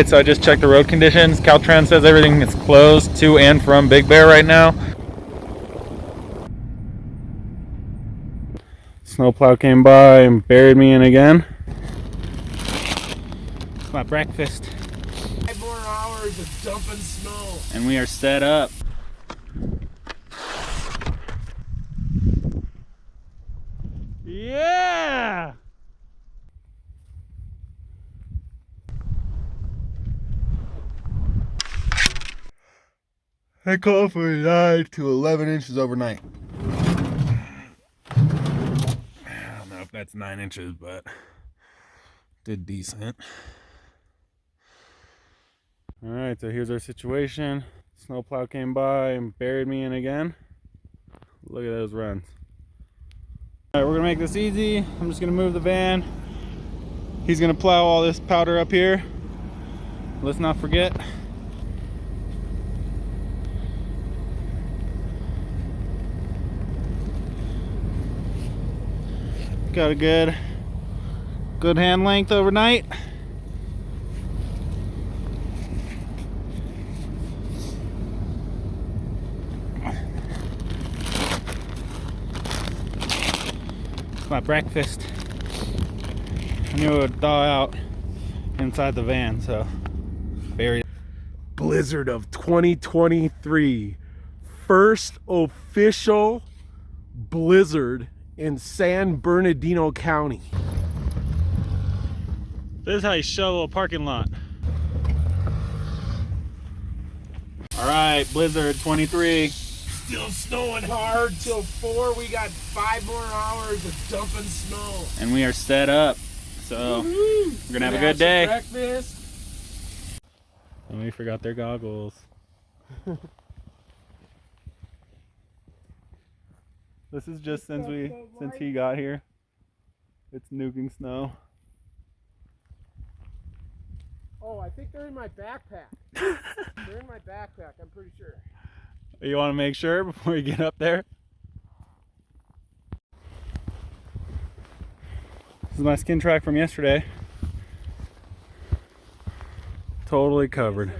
Alright, so I just checked the road conditions. Caltrans says everything is closed to and from Big Bear right now. Snowplow came by and buried me in again. My breakfast. 5 more hours of dumping snow. And we are set up. Yeah! I call for 9 to 11 inches overnight. I don't know if that's 9 inches, but did decent. Alright, so here's our situation. Snowplow came by and buried me in again. Look at those runs. Alright, we're gonna make this easy. I'm just gonna move the van. He's gonna plow all this powder up here. Let's not forget. Got a good hand length overnight. My breakfast. I knew it would thaw out inside the van, so very Blizzard of 2023. First official blizzard in San Bernardino County. This is how you shovel a parking lot. Alright, Blizzard 23. Still snowing hard till 4. We got 5 more hours of dumping snow. And we are set up. So we're gonna have a good day. Breakfast. And we forgot their goggles. This is just since he got here. It's nuking snow. Oh, I think they're in my backpack. They're in my backpack, I'm pretty sure. You want to make sure before you get up there? This is my skin track from yesterday. Totally covered.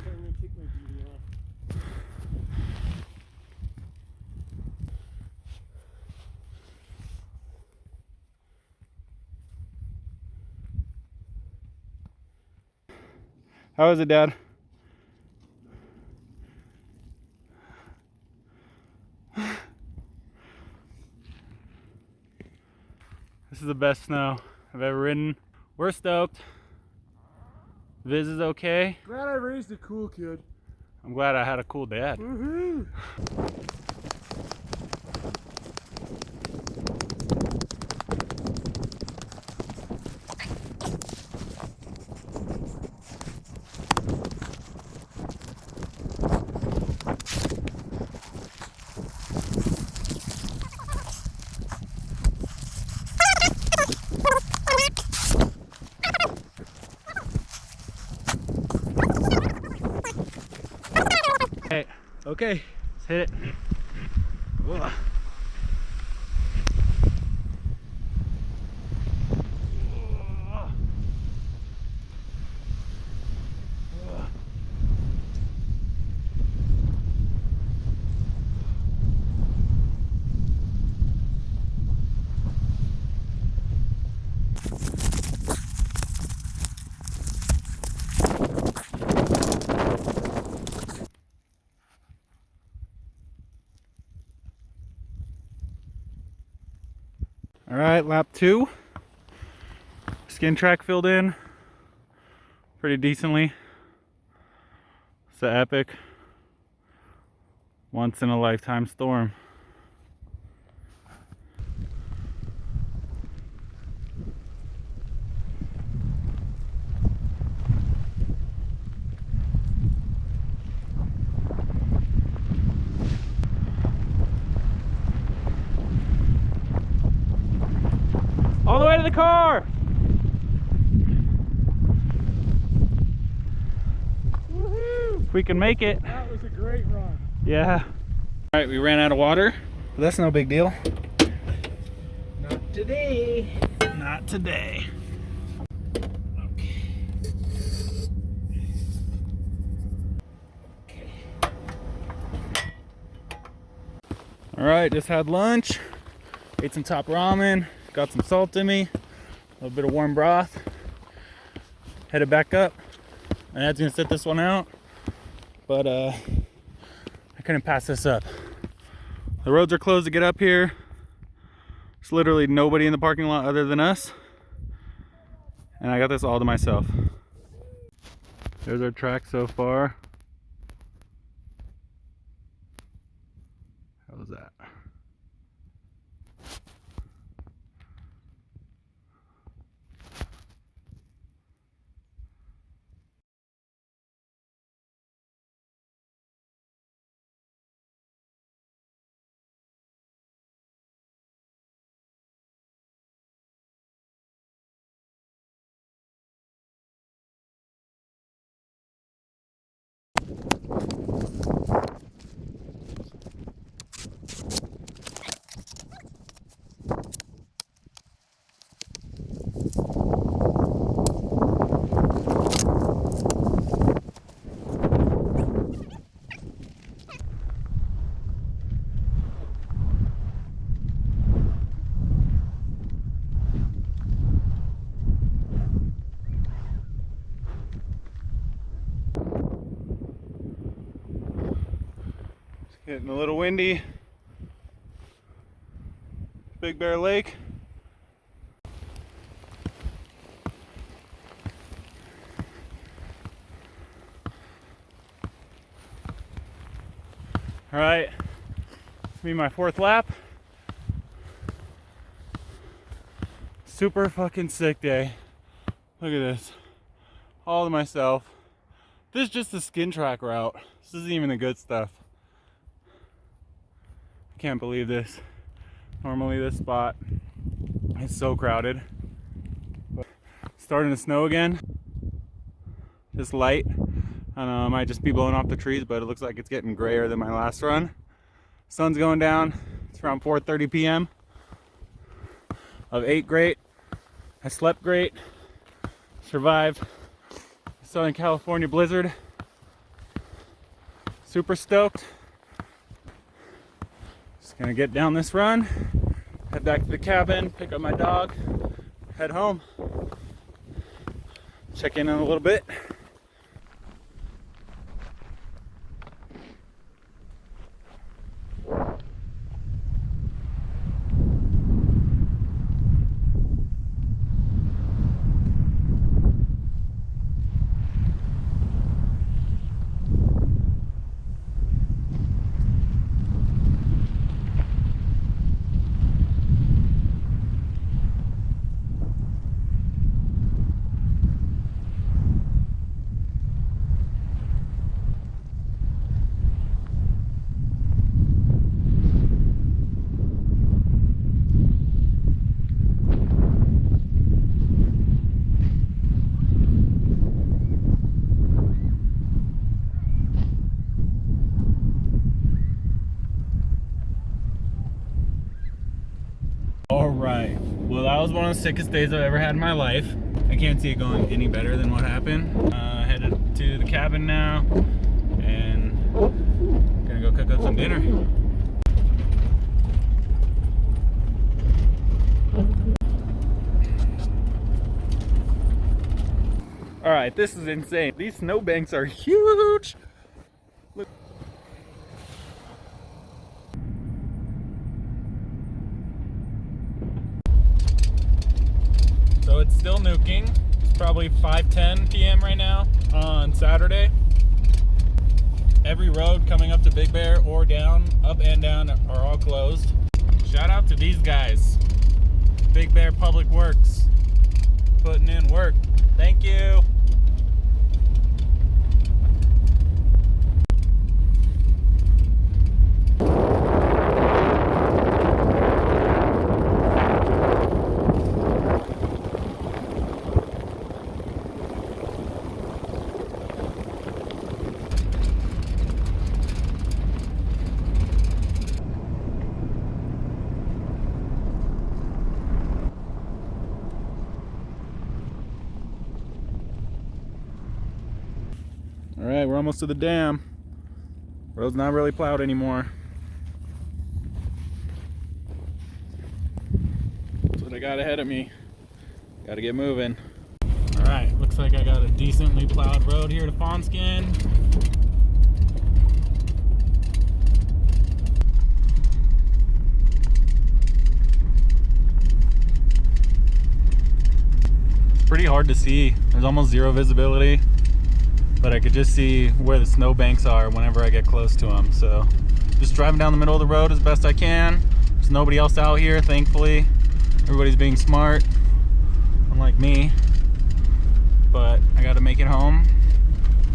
How is it, Dad? This is the best snow I've ever ridden. We're stoked. Viz is okay. Glad I raised a cool kid. I'm glad I had a cool dad. Woohoo! Okay, let's hit it. Whoa. All right, lap 2. Skin track filled in pretty decently. It's an epic, once in a lifetime storm. All the way to the car! Woohoo! If we can make it. That was a great run. Yeah. Alright, we ran out of water, but that's no big deal. Not today. Not today. Okay. All right, just had lunch, ate some top ramen, got some salt in me, a little bit of warm broth, headed back up. My dad's gonna sit this one out, but I couldn't pass this up. The roads are closed to get up here. There's literally nobody in the parking lot other than us, and I got this all to myself. There's our track so far. How was that? Getting a little windy. Big Bear Lake. All right, this will be my 4th lap. Super fucking sick day. Look at this, all to myself. This is just the skin track route. This isn't even the good stuff. Can't believe this. Normally this spot is so crowded. But it's starting to snow again. Just light. I don't know, it might just be blowing off the trees, but it looks like it's getting grayer than my last run. Sun's going down. It's around 4:30 p.m. I've ate great. I slept great. Survived the Southern California blizzard. Super stoked. Just gonna get down this run, head back to the cabin, pick up my dog, head home, check in a little bit. Alright, well that was one of the sickest days I've ever had in my life. I can't see it going any better than what happened. Headed to the cabin now and gonna go cook up some dinner. Alright, this is insane. These snowbanks are huge! Look. So it's still nuking. It's probably 5:10 p.m. right now on Saturday. Every road coming up to Big Bear or down, up and down, are all closed. Shout out to these guys. Big Bear Public Works. Putting in work. Thank you. All right, we're almost to the dam. Road's not really plowed anymore. what I got ahead of me. Got to get moving. All right, looks like I got a decently plowed road here to Fawnskin. It's pretty hard to see. There's almost zero visibility, but I could just see where the snow banks are whenever I get close to them. So just driving down the middle of the road as best I can. There's nobody else out here, thankfully. Everybody's being smart, unlike me. But I gotta make it home.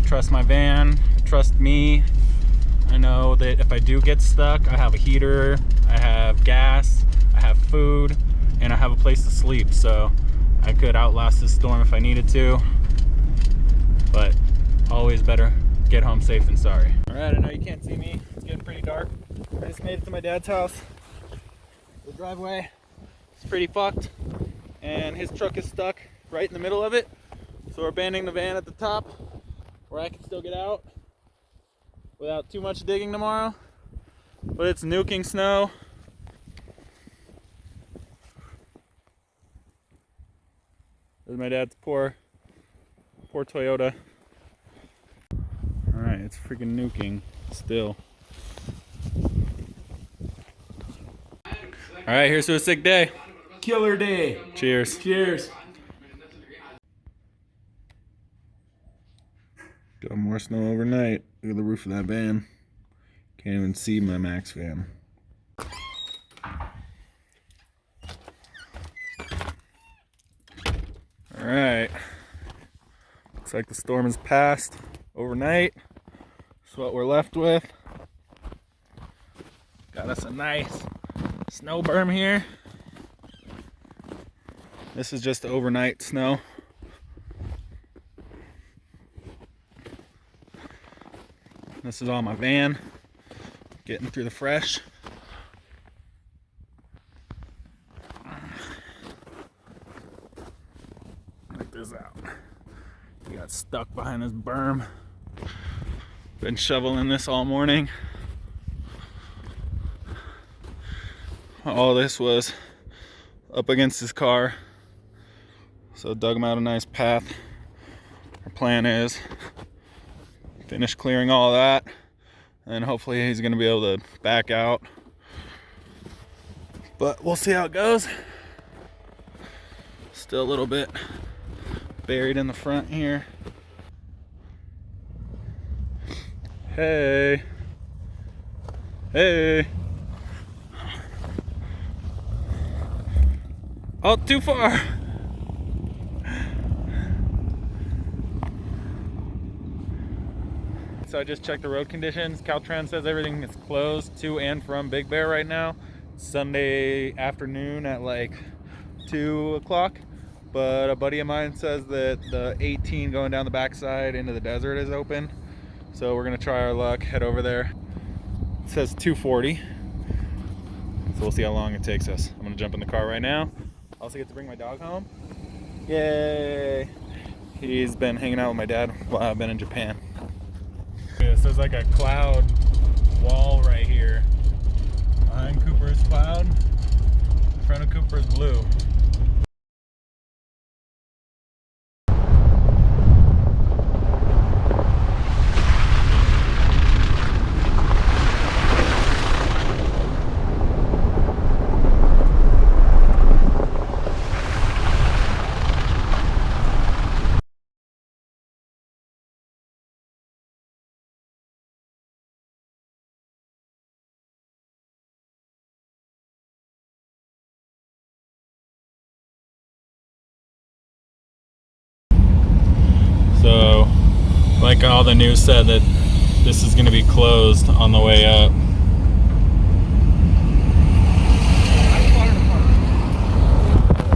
Trust my van, trust me. I know that if I do get stuck, I have a heater, I have gas, I have food, and I have a place to sleep. So I could outlast this storm if I needed to. But always better get home safe than sorry. All right, I know you can't see me. It's getting pretty dark. I just made it to my dad's house. The driveway is pretty fucked, and his truck is stuck right in the middle of it. So we're abandoning the van at the top where I can still get out without too much digging tomorrow. But it's nuking snow. There's my dad's poor Toyota. Alright, it's freaking nuking still. Alright, here's to a sick day. Killer day. Cheers. Cheers. Got more snow overnight. Look at the roof of that van. Can't even see my Max van. Alright. Looks like the storm has passed overnight. That's what we're left with. Got us a nice snow berm here. This is just overnight snow. This is all my van, getting through the fresh. Check this out. We got stuck behind this berm. Been shoveling this all morning. All this was up against his car, so dug him out a nice path. Our plan is finish clearing all that, and hopefully he's gonna be able to back out. But we'll see how it goes. Still a little bit buried in the front here. Hey. Hey. Oh, too far. So I just checked the road conditions. Caltrans says everything is closed to and from Big Bear right now. Sunday afternoon at like 2 o'clock. But a buddy of mine says that the 18 going down the backside into the desert is open. So we're gonna try our luck, head over there. It says 2:40. So we'll see how long it takes us. I'm gonna jump in the car right now. Also get to bring my dog home. Yay! He's been hanging out with my dad while I've been in Japan. This is like a cloud wall right here. Behind Cooper is cloud. In front of Cooper is blue. So, like all the news said, that this is going to be closed on the way up.